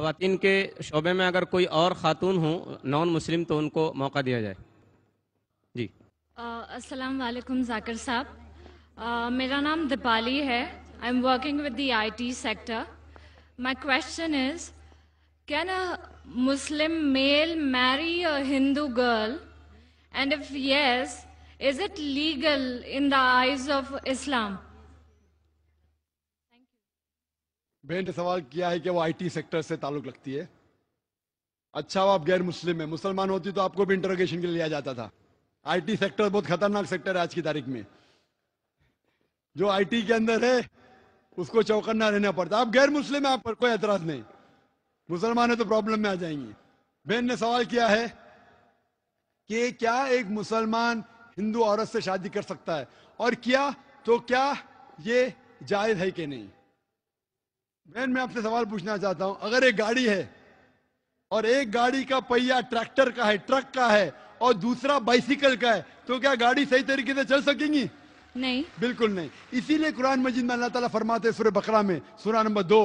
خواتین کے شعبے میں اگر کوئی اور خاتون ہوں نان مسلم تو ان کو موقع دیا جائے. جی. السلام علیکم ذاکر صاحب. میرا نام دیپالی ہے. I am working with the IT sector. My question is, can a Muslim male marry a Hindu girl? And if yes, is it legal in the eyes of Islam? بہن نے سوال کیا ہے کہ وہ IT سیکٹر سے تعلق رکھتی ہے. اچھا وہ آپ غیر مسلم ہیں، مسلمان ہوتی تو آپ کو بھی انٹروگیشن کے لیے لیا جاتا تھا. IT سیکٹر بہت خطرناک سیکٹر ہے آج کی تاریخ میں. جو IT کے اندر ہے اس کو چوکنا رہنا پڑتا. آپ غیر مسلم ہیں، آپ پر کوئی اعتراض نہیں. مسلمان ہے تو پرابلم میں آ جائیں گے. بہن نے سوال کیا ہے کہ کیا ایک مسلمان ہندو عورت سے شادی کر سکتا ہے، اور کیا تو کیا یہ جائز ہے کہ نہیں. بہن میں آپ سے سوال پوچھنا چاہتا ہوں، اگر ایک گاڑی ہے اور ایک گاڑی کا پہیا ٹریکٹر کا ہے، ٹرک کا ہے، اور دوسرا بائسیکل کا ہے، تو کیا گاڑی صحیح طریقے سے چل سکیں گی؟ نہیں، بالکل نہیں. اسی لیے قرآن مجید میں اللہ تعالیٰ فرماتے ہیں سورہ بقرہ میں سورہ نمبر 2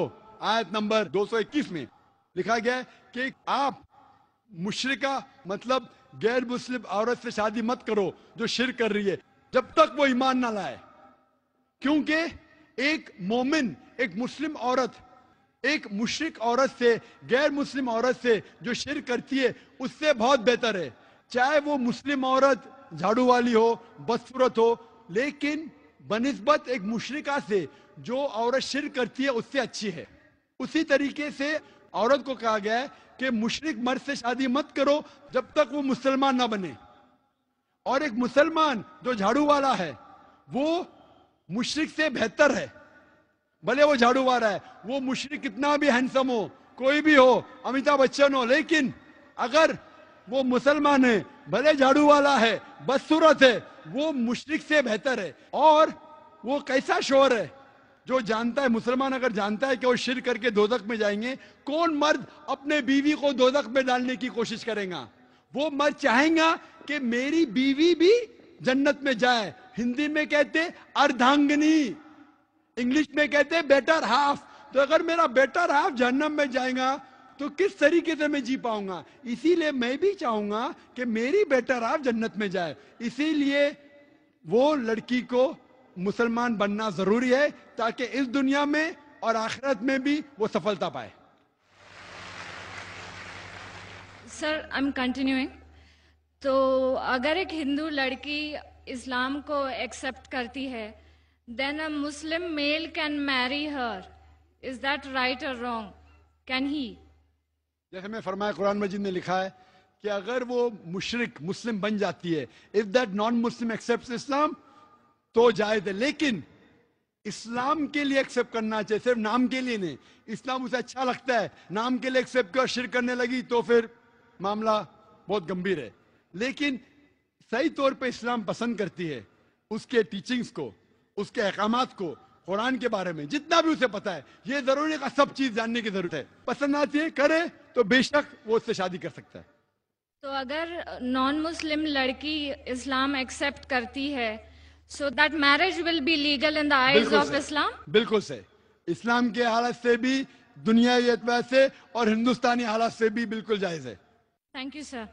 آیت نمبر 221 میں لکھا گیا ہے کہ آپ مشرکہ مطلب غیر مسلم عورت سے شادی مت کرو جو شرک کر رہی ہے جب تک وہ ایمان نہ لائے. کیونکہ ایک مومن، ایک مسلم عورت ایک مشرک عورت سے، غیر مسلم عورت سے جو شرک کرتی ہے اس سے بہت بہتر ہے. چاہے وہ مسلم عورت جھاڑو والی ہو، بدصورت ہو، لیکن بنسبت ایک مشرکہ سے جو عورت شرک کرتی ہے اس سے اچھی ہے. اسی طریقے سے عورت کو کہا گیا ہے کہ مشرک مرد سے شادی مت کرو جب تک وہ مسلمان نہ بنے. اور ایک مسلمان جو جھاڑو والا ہے وہ مشرک سے بہتر ہے. بھلے وہ جھاڑو والا ہے، وہ مشرک کتنا بھی ہینسم ہو، کوئی بھی ہو، امیتابھ بچن ہو، لیکن اگر وہ مسلمان ہے، بھلے جھاڑو والا ہے، بدصورت ہے، وہ مشرک سے بہتر ہے. اور وہ کیسا شوہر ہے جو جانتا ہے، مسلمان اگر جانتا ہے کہ وہ شرک کر کے دوزخ میں جائیں گے، کون مرد اپنے بیوی کو دوزخ میں ڈالنے کی کوشش کرے گا؟ وہ مرد چاہیں گا کہ میری بیوی بھی جنت میں جائے. ہندی میں کہتے اردھانگنی، انگلش میں کہتے بیٹر ہاف. تو اگر میرا بیٹر ہاف جہنم میں جائے گا تو کس طریقے سے میں جی پاؤں گا؟ اسی لیے میں بھی چاہوں گا کہ میری بیٹر ہاف جنت میں جائے. اسی لیے وہ لڑکی کو مسلمان بننا ضروری ہے تاکہ اس دنیا میں اور آخرت میں بھی وہ سفلتا پائے. سر آئی ایم کنٹینیوئنگ. تو اگر ایک ہندو لڑکی اسلام کو ایکسپٹ کرتی ہے then a Muslim male can marry her. Is that right or wrong? Can he? جیسے میں فرمایا قرآن مجید میں لکھا ہے کہ اگر وہ مشرک مسلم بن جاتی ہے if that non-Muslim accepts Islam تو جائز ہے. لیکن اسلام کے لیے ایکسپٹ کرنا چاہیے، صرف نام کے لیے نہیں. اسلام اسے اچھا لگتا ہے، نام کے لیے ایکسپٹ کر شرک کرنے لگی تو پھر معاملہ بہت گمبھیر ہے. لیکن صحیح طور پہ اسلام پسند کرتی ہے اس کے ٹیچنگز کو، اس کے احکامات کو، قرآن کے بارے میں جتنا بھی اسے پتا ہے. یہ ضروری ہے کہ سب چیز جاننے کی ضرورت ہے. پسند آتی ہے کرے تو بے شک وہ اس سے شادی کر سکتا ہے. تو اگر نان مسلم لڑکی اسلام ایکسپٹ کرتی ہے so that marriage will be legal in the eyes of Islam? بالکل صحیح. اسلام کے حالت سے بھی، دنیاوی اعتبار سے اور ہندوستانی حالات سے بھی بالکل جائز ہے. Thank you, sir.